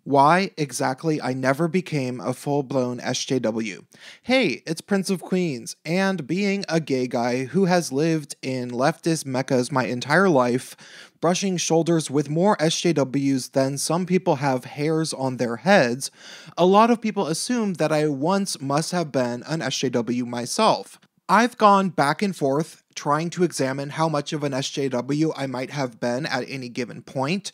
Why exactly I never became a full-blown SJW. Hey, it's Prince of Queens, and being a gay guy who has lived in leftist meccas my entire life, brushing shoulders with more SJWs than some people have hairs on their heads, a lot of people assume that I once must have been an SJW myself. I've gone back and forth trying to examine how much of an SJW I might have been at any given point,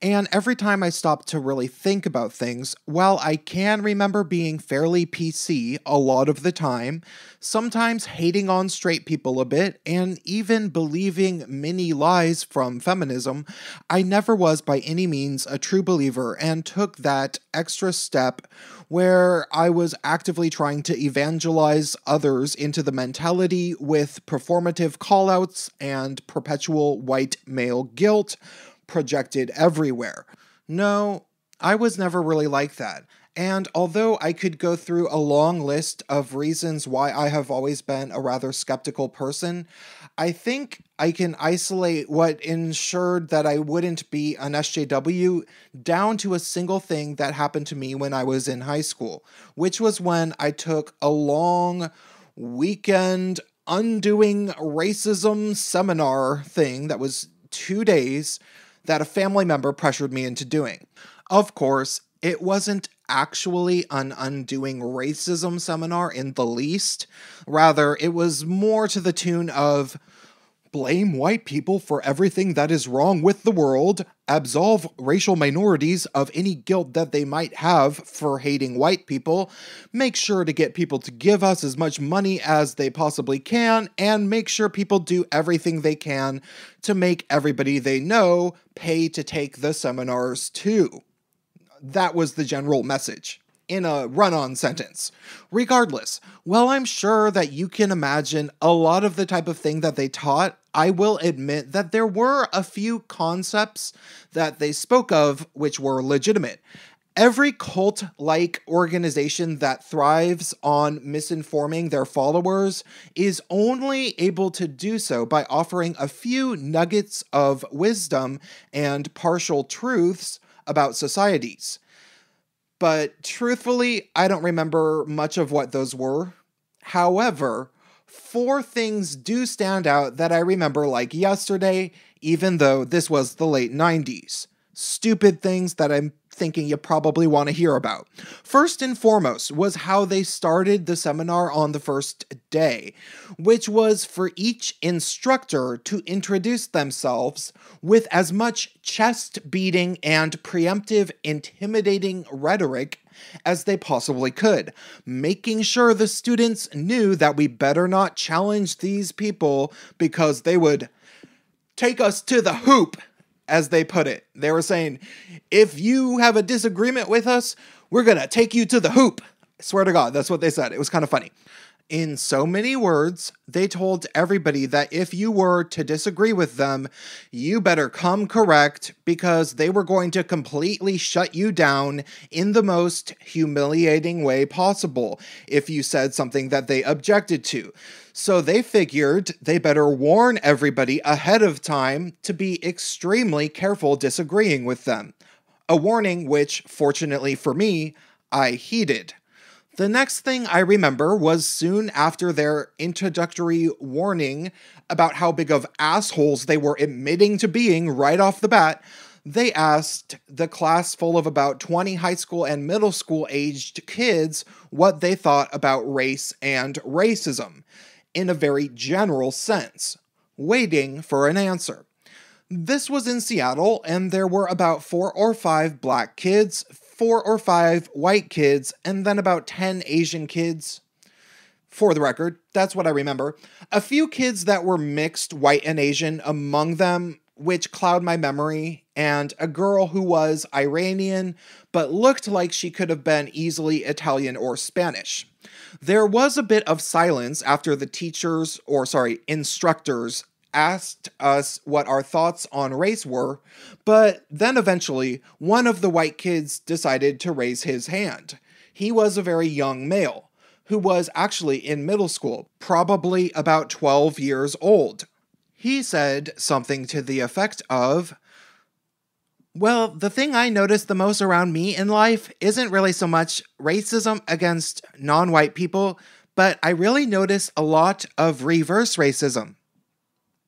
and every time I stop to really think about things, while I can remember being fairly PC a lot of the time, sometimes hating on straight people a bit, and even believing many lies from feminism, I never was by any means a true believer and took that extra step where I was actively trying to evangelize others into the mentality with performative callouts and perpetual white male guilt projected everywhere. No, I was never really like that. And although I could go through a long list of reasons why I have always been a rather skeptical person, I think I can isolate what ensured that I wouldn't be an SJW down to a single thing that happened to me when I was in high school, which was when I took a long weekend undoing racism seminar thing that was 2 days that a family member pressured me into doing. Of course, it wasn't actually an undoing racism seminar in the least. Rather, it was more to the tune of blame white people for everything that is wrong with the world, absolve racial minorities of any guilt that they might have for hating white people, make sure to get people to give us as much money as they possibly can, and make sure people do everything they can to make everybody they know pay to take the seminars too. That was the general message in a run-on sentence. Regardless, while I'm sure that you can imagine a lot of the type of thing that they taught, I will admit that there were a few concepts that they spoke of which were legitimate. Every cult-like organization that thrives on misinforming their followers is only able to do so by offering a few nuggets of wisdom and partial truths about societies. But truthfully, I don't remember much of what those were. However, four things do stand out that I remember like yesterday, even though this was the late 90s. Stupid things that I'm thinking you probably want to hear about. First and foremost was how they started the seminar on the first day, which was for each instructor to introduce themselves with as much chest beating and preemptive intimidating rhetoric as they possibly could, making sure the students knew that we better not challenge these people because they would take us to the hoop, as they put it. They were saying, if you have a disagreement with us, we're gonna take you to the hoop. I swear to God, that's what they said. It was kind of funny. In so many words, they told everybody that if you were to disagree with them, you better come correct because they were going to completely shut you down in the most humiliating way possible if you said something that they objected to. So they figured they better warn everybody ahead of time to be extremely careful disagreeing with them. A warning which, fortunately for me, I heeded. The next thing I remember was soon after their introductory warning about how big of assholes they were admitting to being right off the bat, they asked the class full of about 20 high school and middle school aged kids what they thought about race and racism, in a very general sense, waiting for an answer. This was in Seattle, and there were about 4 or 5 black kids, 4 or 5 white kids, and then about 10 Asian kids. For the record, that's what I remember. A few kids that were mixed white and Asian among them, which cloud my memory, and a girl who was Iranian, but looked like she could have been easily Italian or Spanish. There was a bit of silence after the instructors asked us what our thoughts on race were, but then eventually one of the white kids decided to raise his hand. He was a very young male, who was actually in middle school, probably about 12 years old. He said something to the effect of, Well, the thing I notice the most around me in life isn't really so much racism against non white people, but I really notice a lot of reverse racism.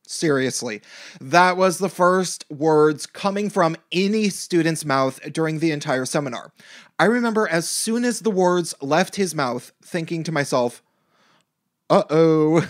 Seriously. That was the first words coming from any student's mouth during the entire seminar. I remember as soon as the words left his mouth, thinking to myself, uh-oh.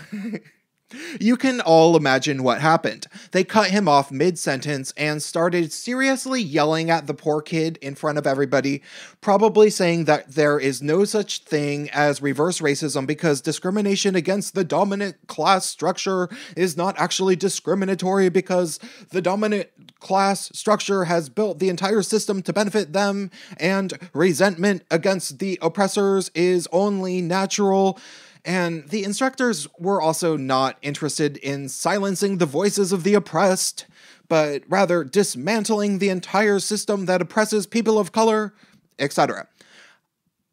You can all imagine what happened. They cut him off mid-sentence and started seriously yelling at the poor kid in front of everybody, probably saying that there is no such thing as reverse racism because discrimination against the dominant class structure is not actually discriminatory because the dominant class structure has built the entire system to benefit them, and resentment against the oppressors is only natural. And the instructors were also not interested in silencing the voices of the oppressed, but rather dismantling the entire system that oppresses people of color, etc.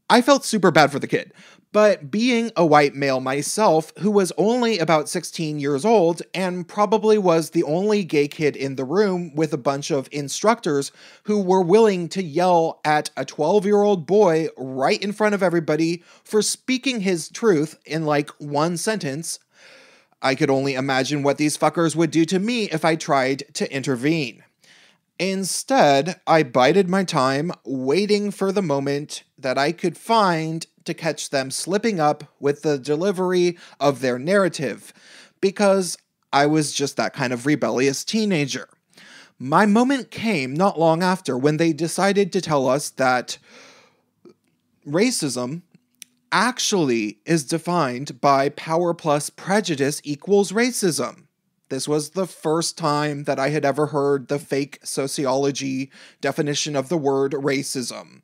I felt super bad for the kid, but being a white male myself who was only about 16 years old and probably was the only gay kid in the room with a bunch of instructors who were willing to yell at a 12-year-old boy right in front of everybody for speaking his truth in like one sentence, I could only imagine what these fuckers would do to me if I tried to intervene. Instead, I bided my time, waiting for the moment that I could find to catch them slipping up with the delivery of their narrative, because I was just that kind of rebellious teenager. My moment came not long after when they decided to tell us that racism actually is defined by power plus prejudice equals racism. This was the first time that I had ever heard the fake sociology definition of the word racism.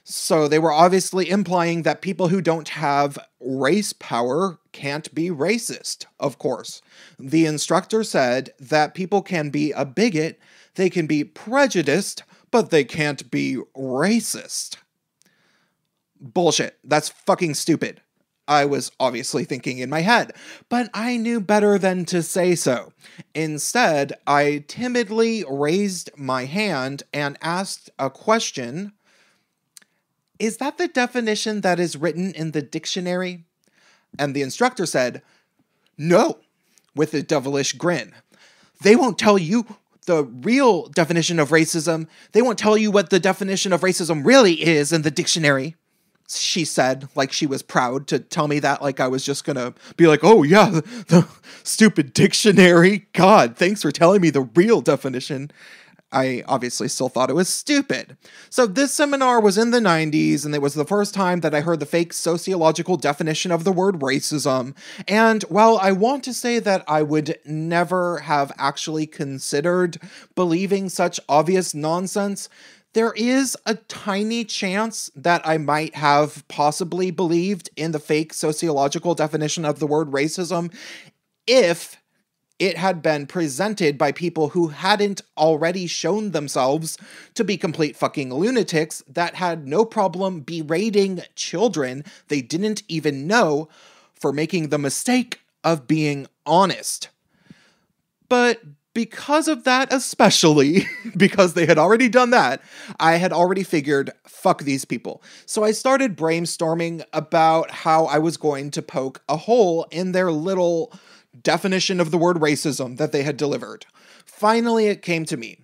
So they were obviously implying that people who don't have race power can't be racist, of course. The instructor said that people can be a bigot, they can be prejudiced, but they can't be racist. Bullshit. That's fucking stupid. I was obviously thinking in my head, but I knew better than to say so. Instead, I timidly raised my hand and asked a question. Is that the definition that is written in the dictionary? And the instructor said, no, with a devilish grin. They won't tell you the real definition of racism. They won't tell you what the definition of racism really is in the dictionary. She said, like she was proud to tell me that, like I was just gonna be like, oh yeah, the stupid dictionary. God, thanks for telling me the real definition. I obviously still thought it was stupid. So this seminar was in the 90s, and it was the first time that I heard the fake sociological definition of the word racism. And while I want to say that I would never have actually considered believing such obvious nonsense, there is a tiny chance that I might have possibly believed in the fake sociological definition of the word racism if it had been presented by people who hadn't already shown themselves to be complete fucking lunatics that had no problem berating children they didn't even know for making the mistake of being honest. But because of that especially, because they had already done that, I had already figured, fuck these people. So I started brainstorming about how I was going to poke a hole in their little definition of the word racism that they had delivered. Finally, it came to me.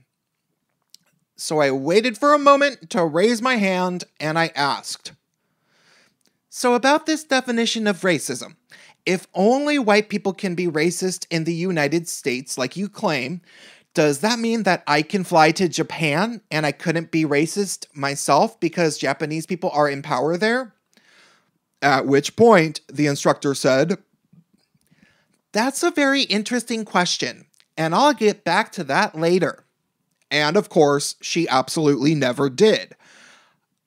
So I waited for a moment to raise my hand and I asked, so about this definition of racism, if only white people can be racist in the United States like you claim, does that mean that I can fly to Japan and I couldn't be racist myself because Japanese people are in power there? At which point, the instructor said, that's a very interesting question, and I'll get back to that later. And of course, she absolutely never did.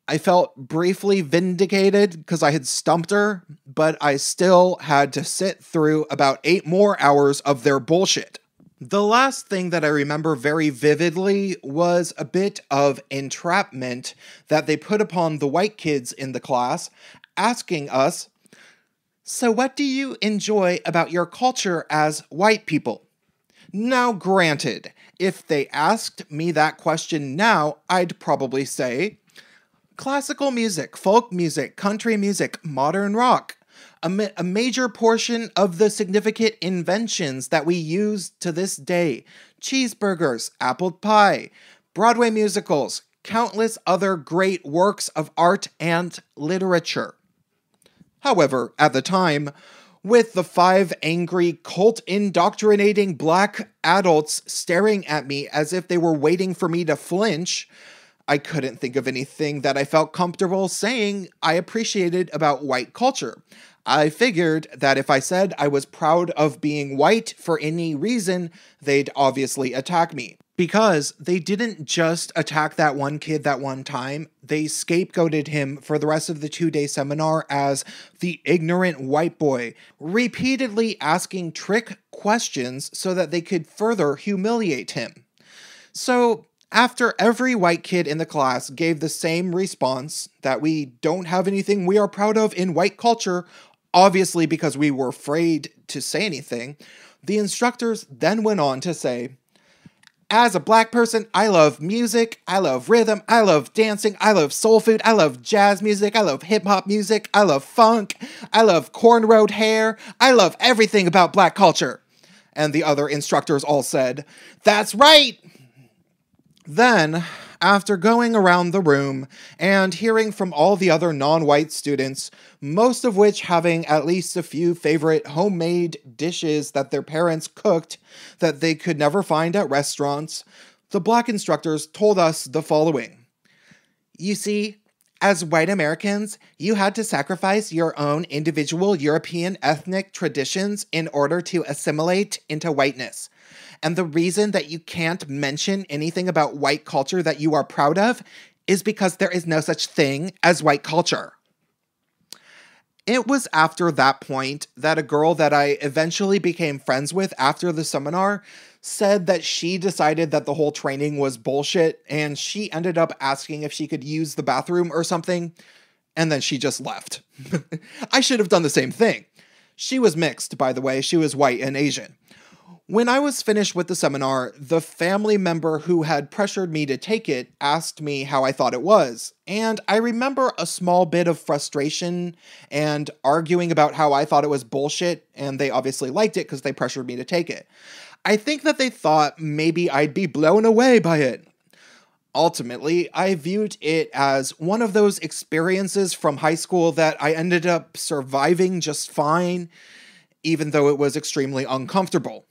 I felt briefly vindicated because I had stumped her, but I still had to sit through about 8 more hours of their bullshit. The last thing that I remember very vividly was a bit of entrapment that they put upon the white kids in the class, asking us, so what do you enjoy about your culture as white people? Now, granted, if they asked me that question now, I'd probably say classical music, folk music, country music, modern rock. A major portion of the significant inventions that we use to this day: cheeseburgers, apple pie, Broadway musicals, countless other great works of art and literature. However, at the time, with the 5 angry, cult-indoctrinating black adults staring at me as if they were waiting for me to flinch, I couldn't think of anything that I felt comfortable saying I appreciated about white culture. I figured that if I said I was proud of being white for any reason, they'd obviously attack me. Because they didn't just attack that one kid that one time, they scapegoated him for the rest of the 2-day seminar as the ignorant white boy, repeatedly asking trick questions so that they could further humiliate him. So, after every white kid in the class gave the same response, that we don't have anything we are proud of in white culture, obviously because we were afraid to say anything, the instructors then went on to say, as a black person, I love music, I love rhythm, I love dancing, I love soul food, I love jazz music, I love hip-hop music, I love funk, I love cornrowed hair, I love everything about black culture. And the other instructors all said, that's right! Then, after going around the room and hearing from all the other non-white students, most of which having at least a few favorite homemade dishes that their parents cooked that they could never find at restaurants, the black instructors told us the following. You see, as white Americans, you had to sacrifice your own individual European ethnic traditions in order to assimilate into whiteness. And the reason that you can't mention anything about white culture that you are proud of is because there is no such thing as white culture. It was after that point that a girl that I eventually became friends with after the seminar said that she decided that the whole training was bullshit, and she ended up asking if she could use the bathroom or something, and then she just left. I should have done the same thing. She was mixed, by the way. She was white and Asian. When I was finished with the seminar, the family member who had pressured me to take it asked me how I thought it was, and I remember a small bit of frustration and arguing about how I thought it was bullshit, and they obviously liked it because they pressured me to take it. I think that they thought maybe I'd be blown away by it. Ultimately, I viewed it as one of those experiences from high school that I ended up surviving just fine, even though it was extremely uncomfortable.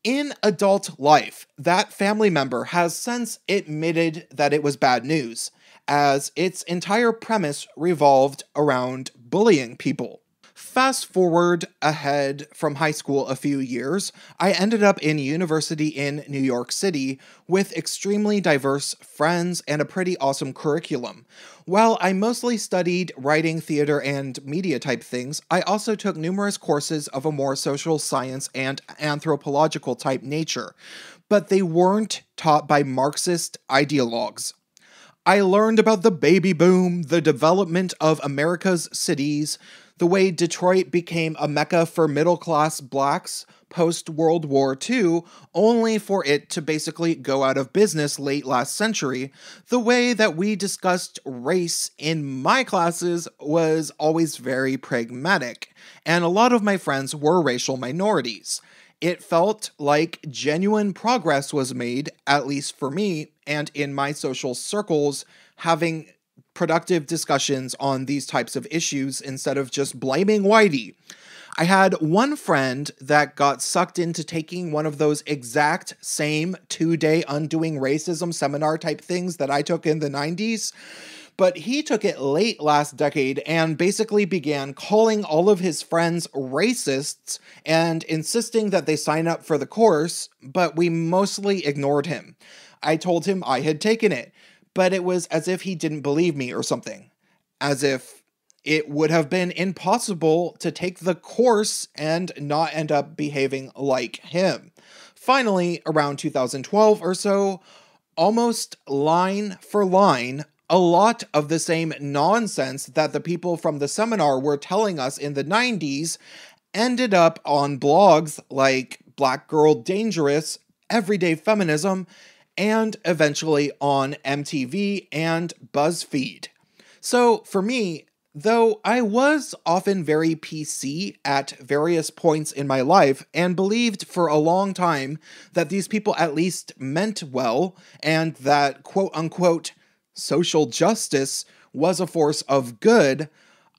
In adult life, that family member has since admitted that it was bad news, as its entire premise revolved around bullying people. Fast forward ahead from high school a few years, I ended up in university in New York City with extremely diverse friends and a pretty awesome curriculum. While I mostly studied writing, theater, and media type things, I also took numerous courses of a more social science and anthropological type nature, but they weren't taught by Marxist ideologues. I learned about the baby boom, the development of America's cities, the way Detroit became a mecca for middle-class blacks post-World War II, only for it to basically go out of business late last century, the way that we discussed race in my classes was always very pragmatic, and a lot of my friends were racial minorities. It felt like genuine progress was made, at least for me, and in my social circles, having productive discussions on these types of issues instead of just blaming Whitey. I had one friend that got sucked into taking one of those exact same 2-day undoing racism seminar type things that I took in the 90s, but he took it late last decade and basically began calling all of his friends racists and insisting that they sign up for the course, but we mostly ignored him. I told him I had taken it, but it was as if he didn't believe me or something. As if it would have been impossible to take the course and not end up behaving like him. Finally, around 2012 or so, almost line for line, a lot of the same nonsense that the people from the seminar were telling us in the 90s ended up on blogs like Black Girl Dangerous, Everyday Feminism, and eventually on MTV and BuzzFeed. So for me, though I was often very PC at various points in my life and believed for a long time that these people at least meant well and that quote-unquote social justice was a force of good,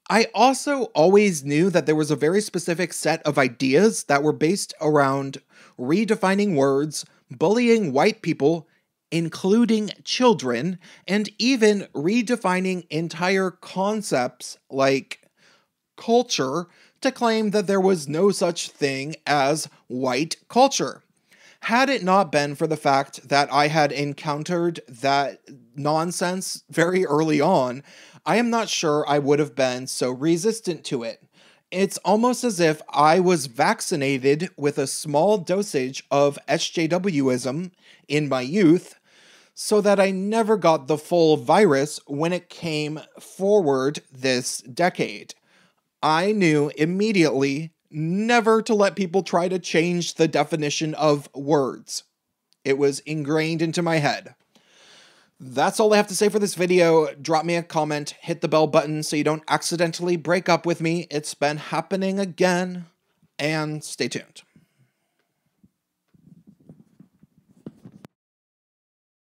I also always knew that there was a very specific set of ideas that were based around redefining words, bullying white people, including children, and even redefining entire concepts like culture to claim that there was no such thing as white culture. Had it not been for the fact that I had encountered that nonsense very early on, I am not sure I would have been so resistant to it. It's almost as if I was vaccinated with a small dosage of SJWism in my youth, so that I never got the full virus when it came forward this decade. I knew immediately never to let people try to change the definition of words. It was ingrained into my head. That's all I have to say for this video. Drop me a comment, hit the bell button so you don't accidentally break up with me. It's been happening again, and stay tuned.